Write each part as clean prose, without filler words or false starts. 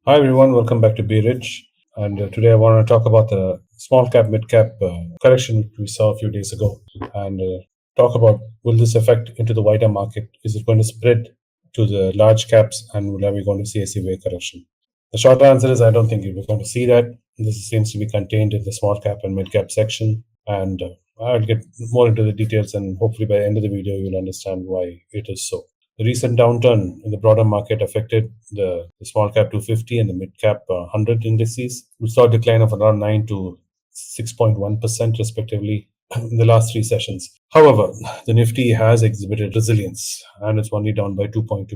Hi everyone, welcome back to Be Rich. And today I want to talk about the small cap, mid cap correction we saw a few days ago, and talk about will this affect into the wider market? Is it going to spread to the large caps, and are we going to see a severe correction? The short answer is I don't think we're going to see that. This seems to be contained in the small cap and mid cap section, and I'll get more into the details, and hopefully by the end of the video you'll understand why it is so. The recent downturn in the broader market affected the small cap 250 and the mid cap 100 indices, which saw a decline of around 9 to 6.1% respectively in the last three sessions. However, the Nifty has exhibited resilience and it's only down by 2.2%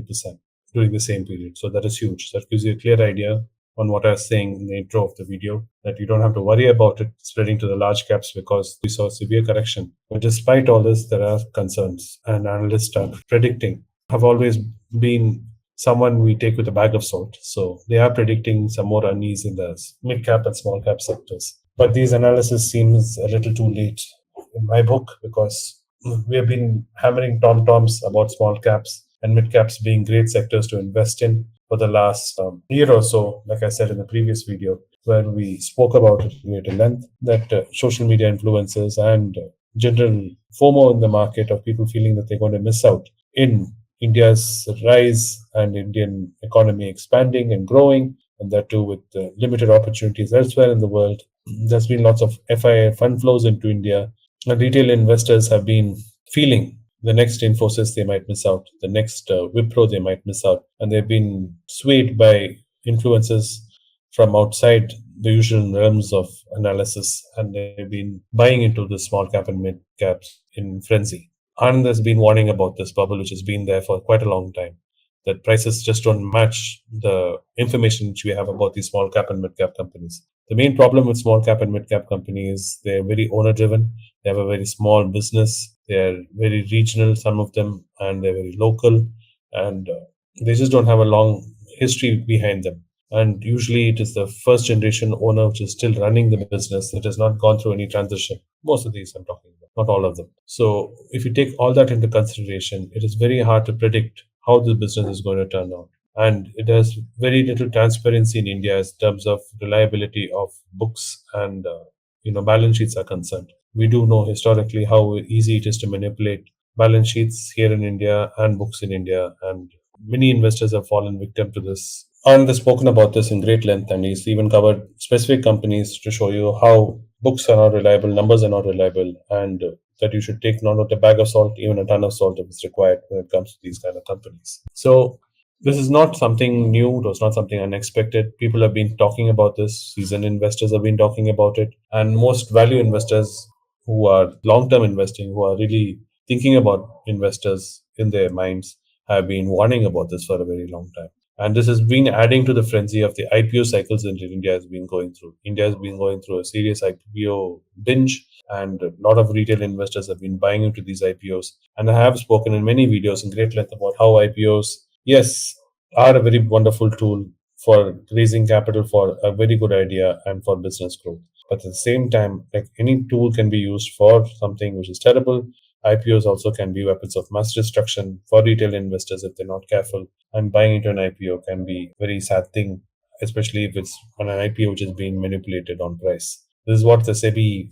during the same period. So that is huge. That gives you a clear idea on what I was saying in the intro of the video, that you don't have to worry about it spreading to the large caps because we saw a severe correction. But despite all this, there are concerns, and analysts are predicting have always been someone we take with a bag of salt. So they are predicting some more unease in the mid cap and small cap sectors. But these analysis seems a little too late in my book because we have been hammering tom-toms about small caps and mid caps being great sectors to invest in for the last year or so, like I said in the previous video, where we spoke about it in greater length, that social media influencers and general FOMO in the market of people feeling that they're going to miss out in India's rise and Indian economy expanding and growing, and that too with limited opportunities elsewhere in the world. There's been lots of FII fund flows into India, and retail investors have been feeling the next Infosys they might miss out, the next Wipro they might miss out, and they've been swayed by influences from outside the usual realms of analysis, and they've been buying into the small cap and mid caps in frenzy. Anand has been warning about this bubble, which has been there for quite a long time, that prices just don't match the information which we have about these small cap and mid cap companies. The main problem with small cap and mid cap companies is they're very owner driven. They have a very small business. They're very regional, some of them, and they're very local, and they just don't have a long history behind them. And usually it is the first generation owner which is still running the business. It has not gone through any transition. Most of these I'm talking about, not all of them. So if you take all that into consideration, it is very hard to predict how the business is going to turn out. And it has very little transparency in India in terms of reliability of books and balance sheets are concerned. We do know historically how easy it is to manipulate balance sheets here in India and books in India, and many investors have fallen victim to this. And has spoken about this in great length, and he's even covered specific companies to show you how books are not reliable, numbers are not reliable, and that you should take not a bag of salt, even a ton of salt if it's required when it comes to these kind of companies. So this is not something new. It was not something unexpected. People have been talking about this. Seasoned investors have been talking about it, and most value investors who are long-term investing, who are really thinking about investors in their minds, have been warning about this for a very long time. And this has been adding to the frenzy of the IPO cycles that India has been going through. India has been going through a serious IPO binge, and a lot of retail investors have been buying into these IPOs. And I have spoken in many videos in great length about how IPOs, yes, are a very wonderful tool for raising capital for a very good idea and for business growth. But at the same time, like any tool can be used for something which is terrible, IPOs also can be weapons of mass destruction for retail investors if they're not careful. And buying into an IPO can be a very sad thing, especially if it's on an IPO which is being manipulated on price. This is what the SEBI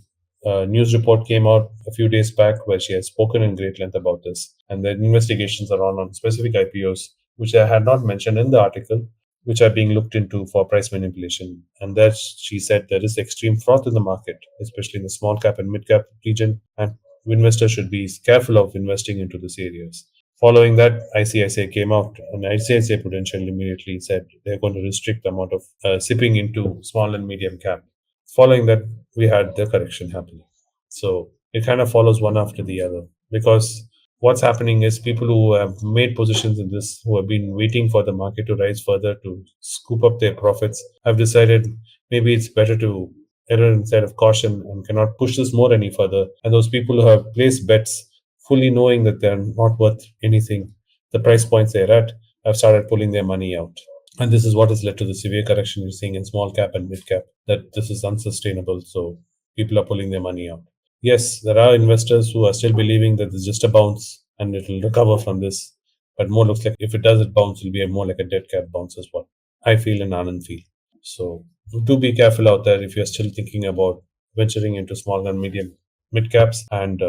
news report came out a few days back, where she has spoken in great length about this. And the investigations are on specific IPOs, which I had not mentioned in the article, which are being looked into for price manipulation. And that she said there is extreme fraud in the market, especially in the small cap and mid cap region, and investors should be careful of investing into these areas. Following that, ICICI came out, and ICICI Prudential immediately said they're going to restrict the amount of sipping into small and medium cap. Following that, we had the correction happening. So it kind of follows one after the other, because what's happening is people who have made positions in this, who have been waiting for the market to rise further to scoop up their profits, have decided maybe it's better to err inside of caution and cannot push this more any further. And those people who have placed bets fully knowing that they're not worth anything, the price points they're at, have started pulling their money out. And this is what has led to the severe correction you're seeing in small cap and mid cap, that this is unsustainable. So people are pulling their money out. Yes, there are investors who are still believing that it's just a bounce and it will recover from this. But more looks like if it does it bounce, it'll be more like a dead cat bounce as well. I feel and Anand feel. So do be careful out there if you're still thinking about venturing into small and medium mid caps, and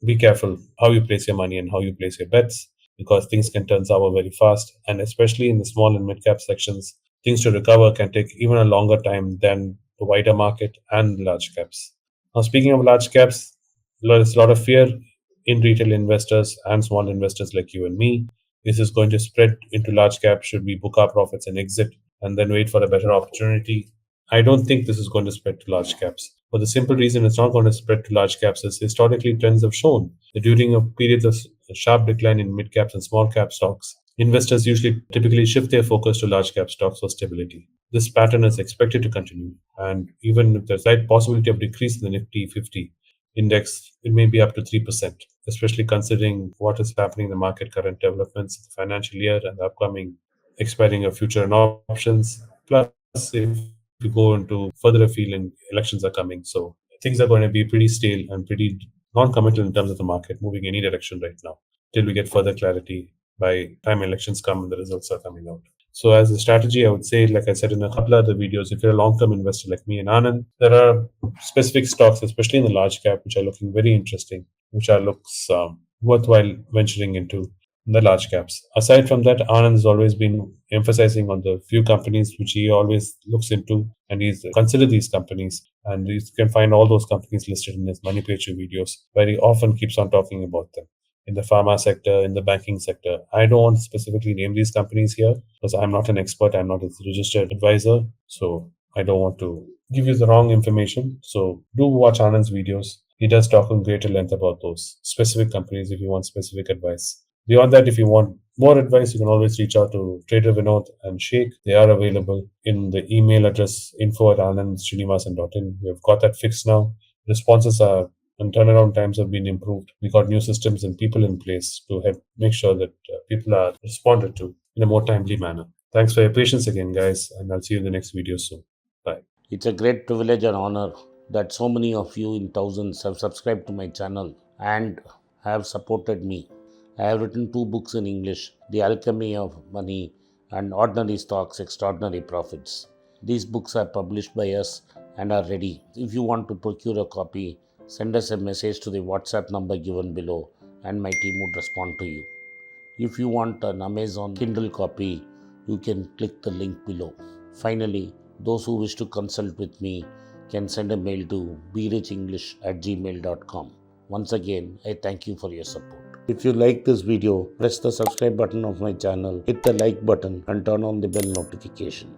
be careful how you place your money and how you place your bets, because things can turn sour very fast, and especially in the small and mid cap sections, things to recover can take even a longer time than the wider market and large caps. Now, speaking of large caps, there's a lot of fear in retail investors and small investors like you and me. This is going to spread into large caps should we book our profits and exit and then wait for a better opportunity. I don't think this is going to spread to large caps. For the simple reason it's not going to spread to large caps is historically trends have shown that during a periods of sharp decline in mid caps and small cap stocks, investors usually typically shift their focus to large cap stocks for stability. This pattern is expected to continue, and even if there's slight possibility of decrease in the Nifty 50 index, it may be up to 3%, especially considering what is happening in the market, current developments, the financial year, and the upcoming expiring of future and options. Plus, if you go into further afield and elections are coming, so things are going to be pretty stale and pretty non-committal in terms of the market moving any direction right now till we get further clarity by time elections come and the results are coming out. So as a strategy, I would say, like I said in a couple other videos, if you're a long-term investor like me and Anand, there are specific stocks, especially in the large cap, which are looking very interesting, which are looks worthwhile venturing into in the large caps. Aside from that, Anand has always been emphasizing on the few companies which he always looks into, and he's considered these companies, and you can find all those companies listed in his Money Picture videos, where he often keeps on talking about them in the pharma sector, in the banking sector. I don't want to specifically name these companies here because I'm not an expert, I'm not a registered advisor, so I don't want to give you the wrong information. So do watch Anand's videos. He does talk in greater length about those specific companies if you want specific advice. Beyond that, if you want more advice, you can always reach out to Trader Vinod and Sheikh. They are available in the email address info@anandsrinivasan.in. We have got that fixed now. Responses are and turnaround times have been improved. We got new systems and people in place to help make sure that people are responded to in a more timely manner. Thanks for your patience again, guys, and I'll see you in the next video soon. Bye. It's a great privilege and honor that so many of you in thousands have subscribed to my channel and have supported me. I have written 2 books in English, The Alchemy of Money and Ordinary Stocks, Extraordinary Profits. These books are published by us and are ready. If you want to procure a copy, send us a message to the WhatsApp number given below and my team would respond to you. If you want an Amazon Kindle copy, you can click the link below. Finally, those who wish to consult with me can send a mail to berichenglish@gmail.com. Once again, I thank you for your support. If you like this video, press the subscribe button of my channel, hit the like button and turn on the bell notification.